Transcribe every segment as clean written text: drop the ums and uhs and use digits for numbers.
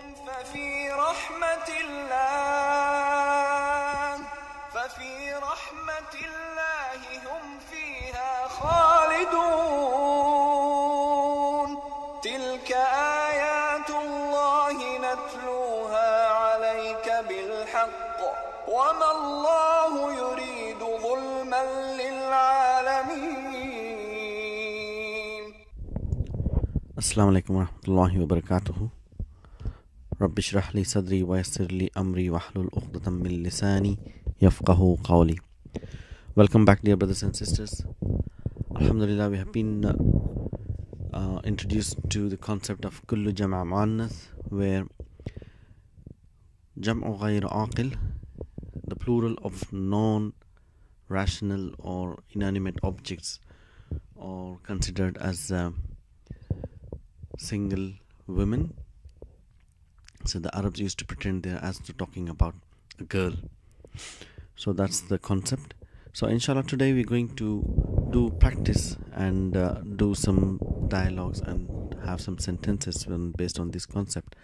ففي رحمة الله هم فيها خالدون تلك آيات الله نتلوها عليك بالحق وما الله يريد ظلما للعالمين. Assalamu alaikum warahmatullahi wabarakatuh. Rabbi shrah li sadri wa yassir li amri wahlul uqdatam min lisani yafqahu qawli. Welcome back, dear brothers and sisters. Alhamdulillah, we have been introduced to the concept of kullu jam'a muannath, where jam'u ghayr aqil, the plural of non-rational or inanimate objects, are considered as single women. So the Arabs used to pretend they're as to talking about a girl. So that's the concept. So inshallah, today we're going to do practice and do some dialogues and have some sentences based on this concept.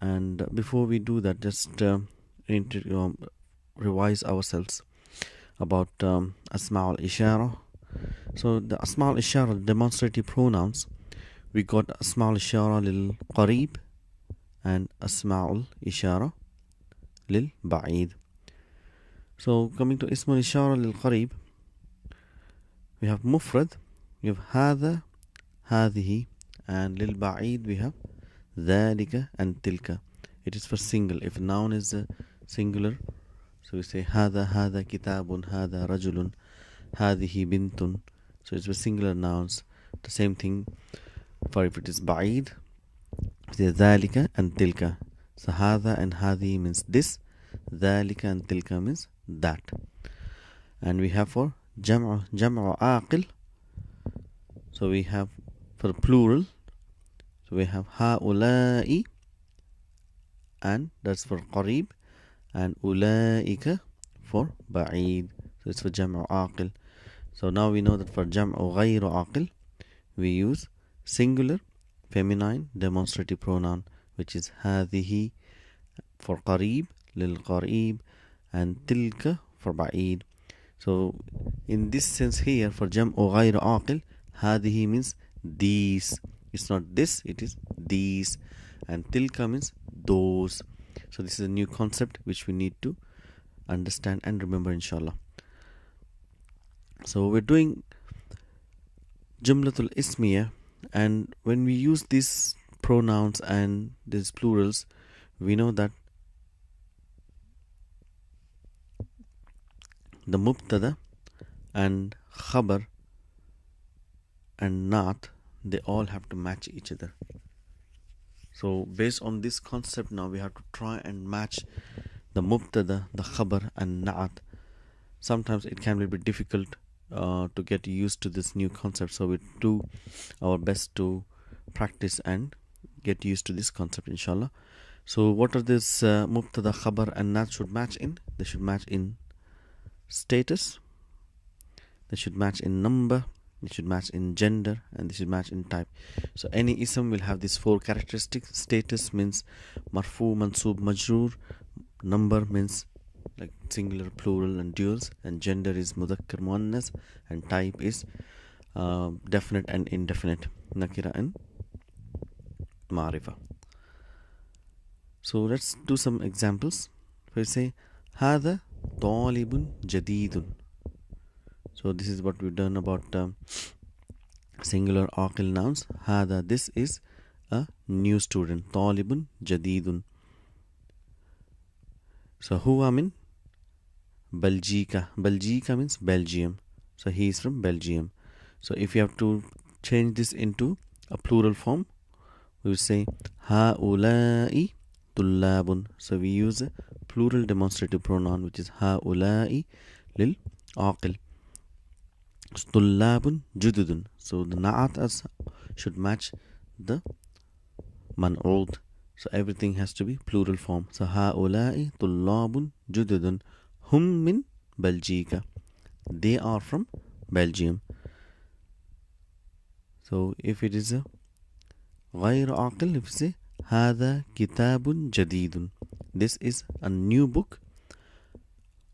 And before we do that, just revise ourselves about Asma al-Ishara. So the Asma al-Ishara, demonstrative pronouns, we got Asma al-Ishara lil Qareeb and Asma al-Ishara lil Ba'id. So coming to Ism al-Ishara lil Qareeb, we have Mufrad, we have Hadha, Hadhihi, and lil Ba'id we have Dhalika and Tilka. It is for single. If noun is singular, so we say Hadha, Hadha Kitabun, Hadha Rajulun, Hadhihi Bintun. So it's for singular nouns. The same thing for if it is Ba'id, we say Dhalika and Tilka. So Hadha and Hadhi means this, Dhalika and Tilka means that. And we have for Jam'u Aqil, so we have for plural, so we have Ha'ula'i, and that's for Qareeb, and Ula'ika for Ba'id. So it's for Jam'u Aqil. So now we know that for Jam'u Ghayru Aqil, we use singular feminine demonstrative pronoun, which is Hadhihi for Qareeb, lil Qareeb, and Tilka for Ba'id. So in this sense here, for Jam'u Ghayru Aqil, Hadhihi means these. It's not this, it is these. And Tilka means those. So this is a new concept which we need to understand and remember, inshallah. So we're doing Jumlatul Ismiyah, and when we use these pronouns and these plurals, we know that the Mubtada and Khabar and Naat, they all have to match each other. So based on this concept, now we have to try and match the Mubtada, the Khabar and Naat. Sometimes it can be a bit difficult to get used to this new concept, so we do our best to practice and get used to this concept, inshallah. So what are this Mubtada, Khabar and Naat should match in? They should match in status, they should match in number, they should match in gender, and they should match in type. So any ism will have these four characteristics. Status means marfu, mansub, majroor. Number means like singular, plural and duals, and gender is mudhakkar, muannas, and type is definite and indefinite, nakira and ma'rifa. So let's do some examples. We say hadha talibun jadidun. So this is what we've done about singular aqil nouns. Hadha, this is a new student. Talibun jadidun. So huwa min Belgica. Belgica means Belgium. So he is from Belgium. So if you have to change this into a plural form, we will say Ha'ula'i tullabun. So we use a plural demonstrative pronoun, which is Ha'ula'i lil aqil. Tullabun jududun. So the na'at should match the man'ud. So everything has to be plural form. So Ha'ula'i tullabun jududun. Hum min Belgica. They are from Belgium. So if it is a غير عاقل, if you say Hada kitabun jadidun. This is a new book.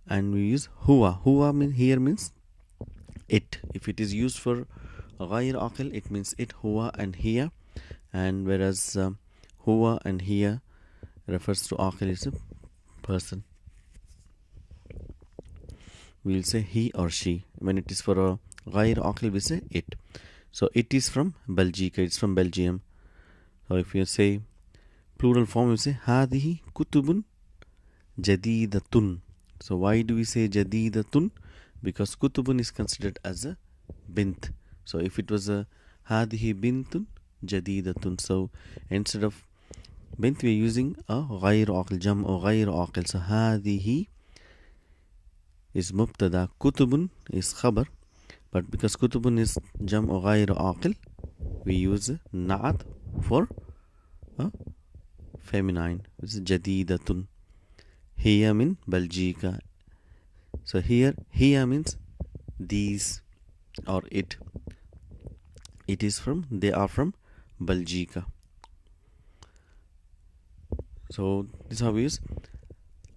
And we use huwa. Huwa here means it. If it is used for غير عاقل, it means it, huwa and hiya. And whereas huwa and hiya refers to aqil, is a person. We'll say he or she. When it is for a غير عاقل, we say it. So it is from Belgica, it's from Belgium. So if you say plural form, we say هذه كتب جديدة. So why do we say جديدة? Because كتب is considered as a bint. So if it was a هذه بنت جديدة, so instead of bint we are using a غير عاقل, جمع غير عاقل. So هذه is مبتدا, كتب is خبر, but because كتب is جمع غير عاقل, we use نعت for feminine, which is جديدة. هي من بلجيكا. So here هي means these or it. It is from, they are from Belgica. So this is how we use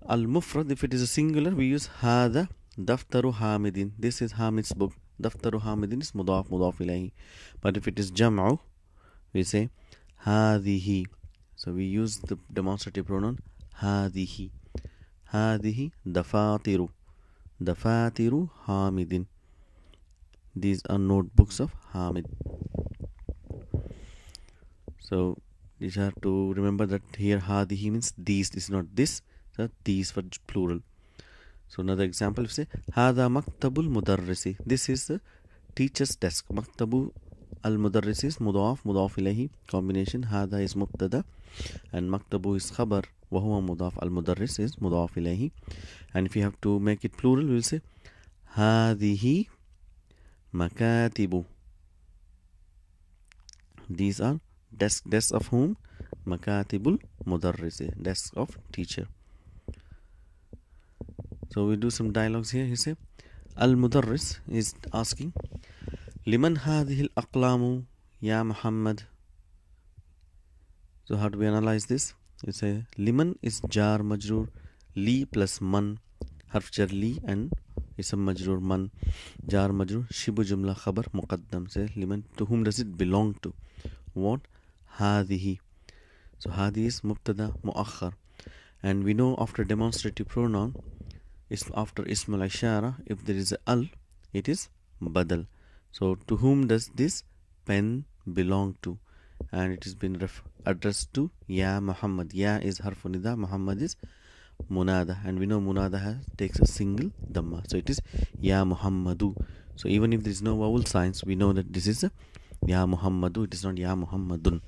al-mufrad. If it is a singular, we use هذا دفتر حامد. This is Hamid's book. دفتر حامد is مضاف مضاف إليه. But if it is jam'u, we say هذه. So we use the demonstrative pronoun هذه. هذه دفاتر. دفاتر حامد. These are notebooks of Hamid. So you have to remember that here hadihi means these. This is not this. So these for plural. So another example, we say hada maktabul mudarrisi. This is the teacher's desk. Maktabu al mudarrisi is mudaf mudaf ilayhi combination. Hada is mubtada and maktabu is khabar. Wahuwa mudaf, al mudarris is mudaf ilayhi. And if you have to make it plural, we will say hadihi makatibu. These are desks of whom? Makatibul mudarrisi, desk of teacher. So we do some dialogues here. He say al mudarris is asking liman hadhihi al aqlamu ya Muhammad. So how do we analyze this? You say liman is jar majroor, li plus man, harf jar li, and ism majroor man, jar majroor, shibu jumla khabar muqaddam. Say liman, to whom does it belong to? What? Hadihi. So hadi is mubtada muakhar. And we know after demonstrative pronoun, after ism al-ishara, if there is a al, it is badal. So to whom does this pen belong to? And it has been addressed to Ya Muhammad. Ya is harfun nida, Muhammad is munada, and we know munada takes a single dhamma, so it is Ya Muhammadu. So even if there is no vowel signs, we know that this is a Ya Muhammadu, it is not Ya Muhammadun.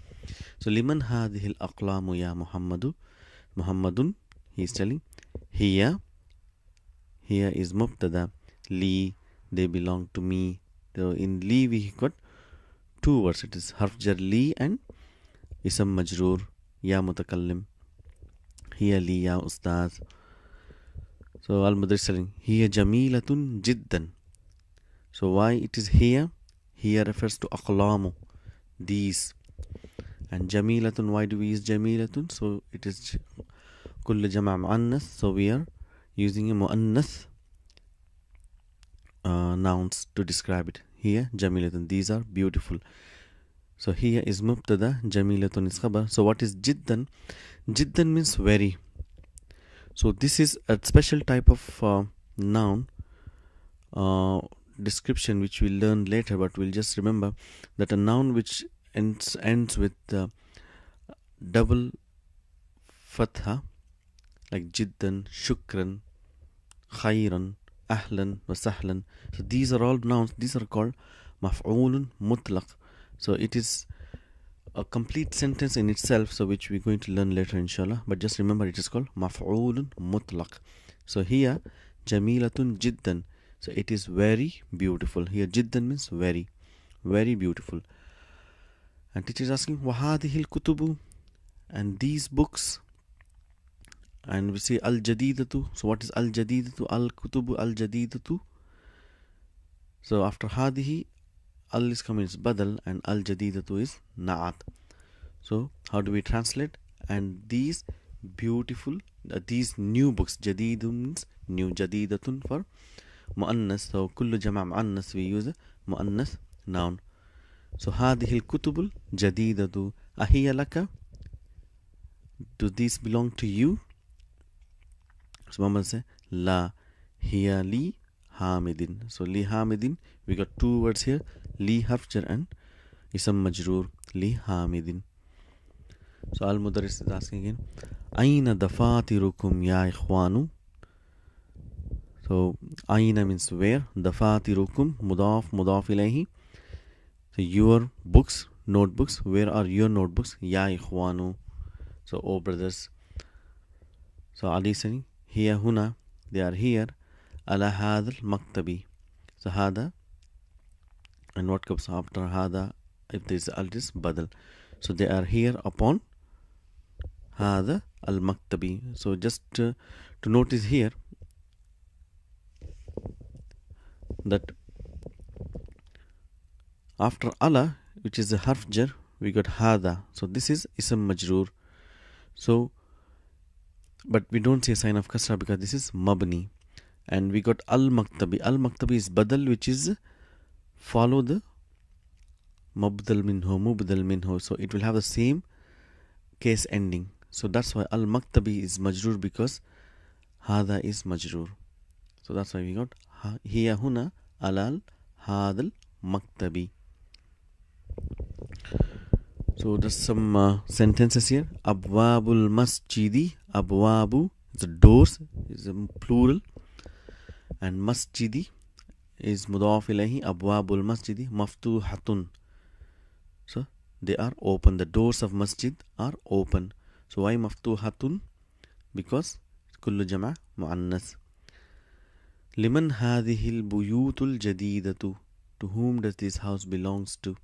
So liman hadhihi al-aqlamu ya Muhammadu. Muhammadun, he is telling here is mubtada, li, they belong to me. So in li we got two words, it is harf jar li and ism majroor ya mutakallim. Here li ya ustaz. So al mudarris telling here jamilatun jiddan. So why it is here? Here refers to aqlamu, these. And jamilatun, why do we use jamilatun? So it is kull jama' muannath, so we are using a muannath nouns to describe it. Here jamilatun, these are beautiful. So here is mubtada, jamilatun is khabar. So what is jiddan? Jiddan means very. So this is a special type of noun description which we'll learn later, but we'll just remember that a noun which ends with double fatha, like jiddan, shukran, khayran, ahlan wa sahlan. So these are all nouns. These are called maf'ulun mutlaq. So it is a complete sentence in itself, so which we're going to learn later inshallah, but just remember it is called maf'ulun mutlaq. So here jamilatun jiddan, so it is very beautiful. Here jiddan means very, very beautiful. And teacher is asking wahadihil kutubu, and these books. And we say al jadidatu. So what is al jadidatu? Al kutubu al jadidatu. So after hadihi, al is coming is badal and al jadidatu is na'at. So how do we translate? And these beautiful, these new books, jadidun means new, jadidatun for muannas. So kullu jama' muannas, we use a muannas noun. So هذه الكتب الجديدة أهي لك? Do these belong to you? So Muhammad say La hiya li hamidin. So li hamidin, we got two words here, li harf jar and ism majroor, li hamidin. So Al Mudarris is asking again, Aina dafatirukum ya ikhwanu? So Aina means where, dafatirukum mudaf mudaf ilayhi. So your books, notebooks, where are your notebooks? Ya ikhwanu. So oh brothers. So Ali saying, Hiya huna, they are here, ala hadal maktabi. So hada, and what comes after hada? If there is al, is badal. So they are here upon hada al maktabi. So just to notice here that after ala, which is a harf jar, we got hada. So this is ism majroor. So but we don't say sign of kasra because this is mabni. And we got al maktabi. Al maktabi is badal, which is follow the mubdal minho. So it will have the same case ending. So that's why al maktabi is majroor, because hada is majroor. So that's why we got hiya huna alal hadal maktabi. So there's some sentences here. Abwabul masjidi. Abwabu is the doors, is a plural, and masjidi is mudaf ilayhi. Abwabul masjidi maftuhatun. So they are open. The doors of masjid are open. So why maftuhatun? Because kullu jama' muannas. Liman hadhihi al-buyutul jadidatu? To whom does this house belongs to?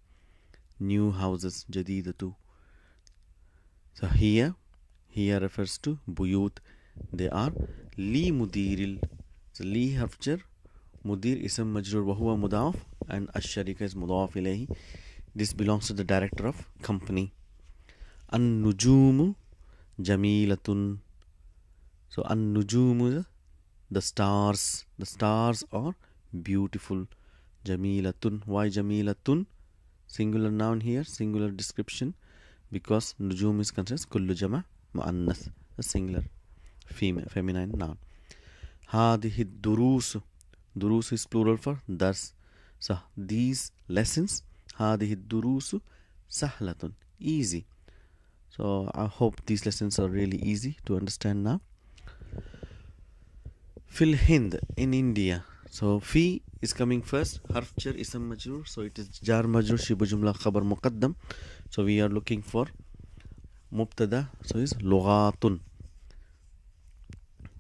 New houses, jadidatu. So here refers to buyut. They are li mudiril. So li harf jar, mudir ism majrur wa huwa mudaf, and ash-sharika is mudaf ilayhi. This belongs to the director of company. An-nujumu jamilatun. So an-nujumu, the stars. The stars are beautiful. Jamilatun. Why jamilatun? Singular noun here, singular description, because nujum is considered kullu jama' muannas, a singular female, feminine noun. Hadihi durus. Durus is plural for dars. So these lessons, hadihi durusu sahlatun, easy. So I hope these lessons are really easy to understand now. Fil Hind, in India. So fi is coming first, harf jar ism majroor, so it is jar majroor shibu jumla khabar muqaddam. So we are looking for mubtada, so is lughatun.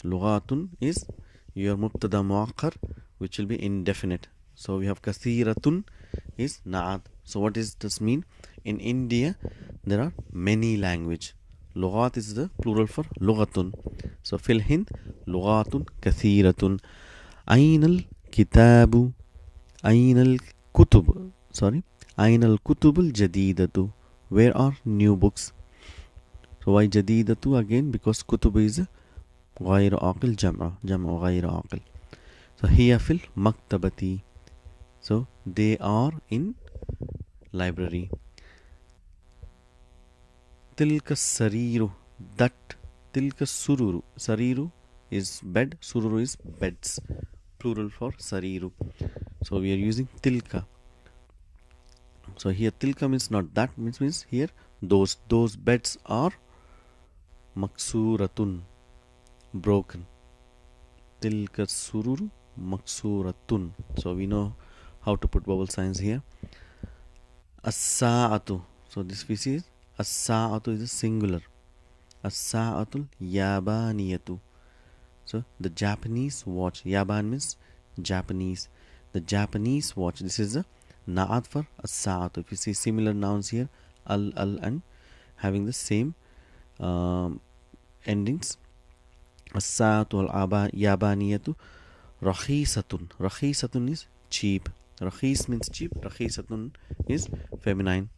Lughatun is your mubtada muakkar, which will be indefinite. So we have kathiratun is na'at. So what does this mean? In India there are many language. Lughat is the plural for lughatun. So fil Hind lughatun kathiratun. Ainal kitabu, ainal kutub, ainal kutubul jadidatu. Where are new books? So why jadidatu? Again, because kutub is ghayr aqil jam'a ghayr aqil. So hiya fil maktabati. So they are in library. Tilka sariru, that. Tilka sururu. Sariru is bed, sururu is beds, plural for sariru. So we are using tilka. So here tilka means not that, means here those beds are maksuratun, broken. Tilka sururu maksuratun. So we know how to put vowel signs here. As-sa'atu. So this we see as-sa'atu is a singular. As-sa'atul yabaniyatu. So the Japanese watch. Yaban means Japanese. The Japanese watch. This is a na'at for as-sa'atu. If you see similar nouns here, al, and having the same endings. As-sa'atu al-yabaniyatu rakhisatun. Rakhisatun is cheap. Rakhis means cheap. Rakhisatun is feminine.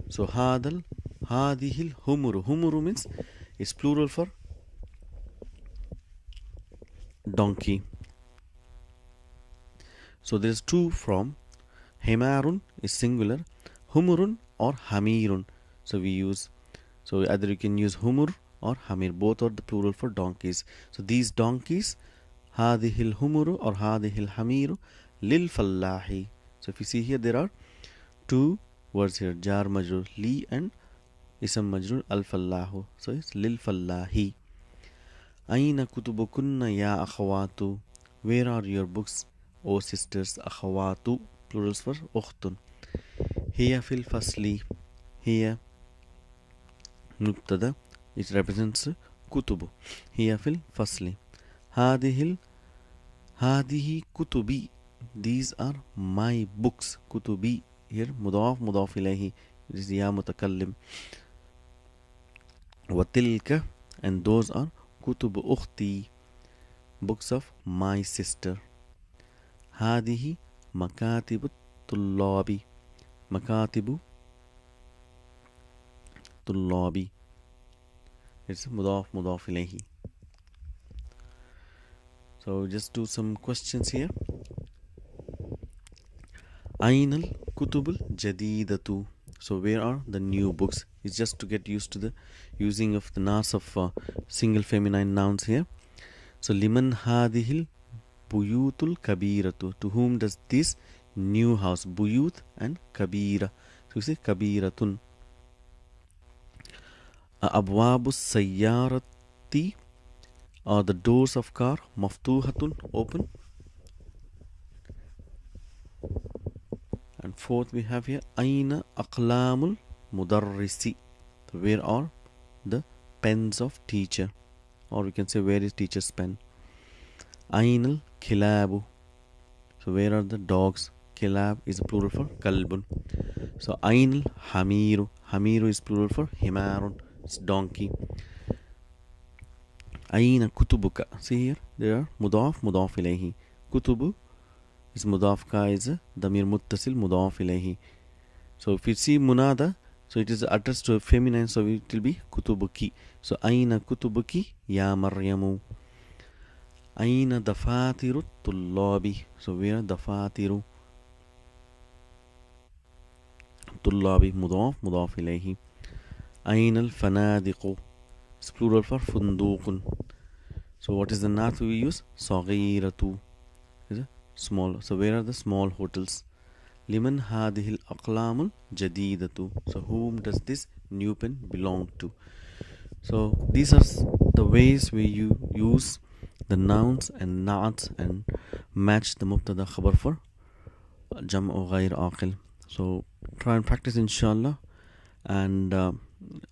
So hadihil humuru. Humuru means is plural for donkey. So there is two from. Himarun is singular. Humurun or hamirun. So we use, so either you can use humur or hamir. Both are the plural for donkeys. So these donkeys, hadihil humuru or hadihil hamiru lil fallahi. So if you see here, there are two words here, jar majrur li and isam majrur al fallahu. So it's lil fallahi. Aina kutubukunna ya akhawatu. Where are your books, O sisters? Akhawatu, plurals for ukhtun. Hiya fil fasli. Hiya mubtada, it represents kutubu. Hiya fil fasli. Hadihi kutubi. These are my books. Kutubi here mudaf ilayhi. It is ya mutakallim. Wa tilka, and those are kutubu ukhti, books of my sister. Hadihi makatibu tullabi. Makatibu tullabi. It's mudaf ilayhi. So just do some questions here. Ainal kutubul jadidatu. So where are the new books? It's just to get used to the using of the nas of single feminine nouns here. So liman hadihil buyutul kabiratu. To whom does this new house, buyut and kabira. So you say kabiratun. Abwabus sayyarati, are the doors of car, maftuhatun, open. And fourth we have here, aina aqlamul mudarrisi. Where are the pens of teacher, or we can say where is teacher's pen. Ainal kilabu. So where are the dogs? Kilab is a plural for kalbun. So ainal hamiru. Hamiru is plural for himarun, it's donkey. Aina kutubuka. See here, there are mudaf ilayhi. Kutubu is mudaf ka is damir muttasil mudaf ilayhi. So if you see munada, so it is addressed to a feminine, so it will be kutubuki. So aina kutubuki ya maryamu. Aina dafatiru tullabi. So where are dafatiru? Tullabi mudaf ilayhi. Aina al fanadiqu. It's plural for funduqun. So what is the nath we use? Saghiratu is a small. So where are the small hotels? Liman hadihil aqlamul jadidatu. So whom does this new pen belong to? So these are the ways we use the nouns and naats and match the mubtada khabar for jam'u ghair aqil. So try and practice inshallah, and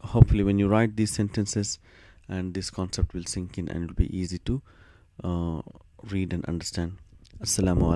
hopefully when you write these sentences and this concept will sink in and it will be easy to read and understand. Assalamu alaikum.